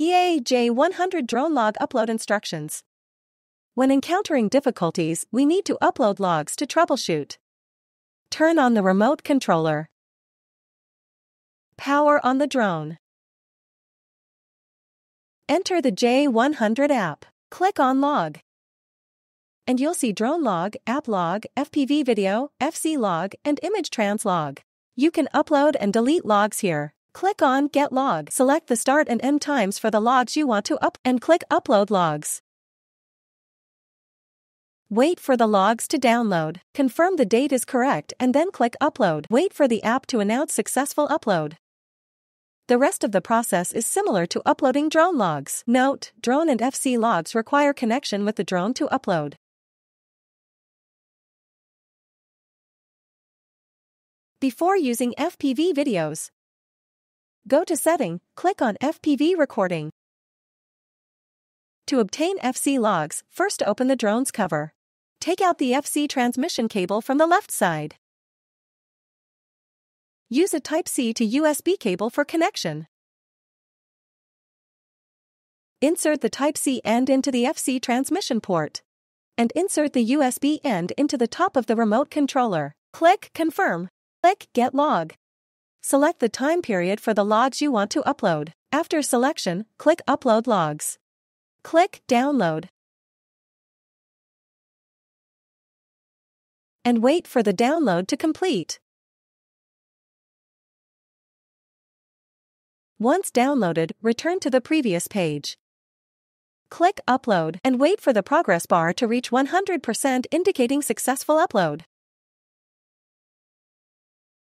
EA-J100 drone log upload instructions. When encountering difficulties, we need to upload logs to troubleshoot. Turn on the remote controller. Power on the drone. Enter the J100 app. Click on Log. And you'll see Drone Log, App Log, FPV Video, FC Log, and Image Trans Log. You can upload and delete logs here. Click on Get Log. Select the start and end times for the logs you want to and click Upload Logs. Wait for the logs to download. Confirm the date is correct and then click Upload. Wait for the app to announce successful upload. The rest of the process is similar to uploading drone logs. Note, drone and FC logs require connection with the drone to upload. Before using FPV videos, go to Setting, click on FPV Recording. To obtain FC logs, first open the drone's cover. Take out the FC transmission cable from the left side. Use a Type-C to USB cable for connection. Insert the Type-C end into the FC transmission port. And insert the USB end into the top of the remote controller. Click Confirm. Click Get Log. Select the time period for the logs you want to upload. After selection, click Upload Logs. Click Download. And wait for the download to complete. Once downloaded, return to the previous page. Click Upload and wait for the progress bar to reach 100% indicating successful upload.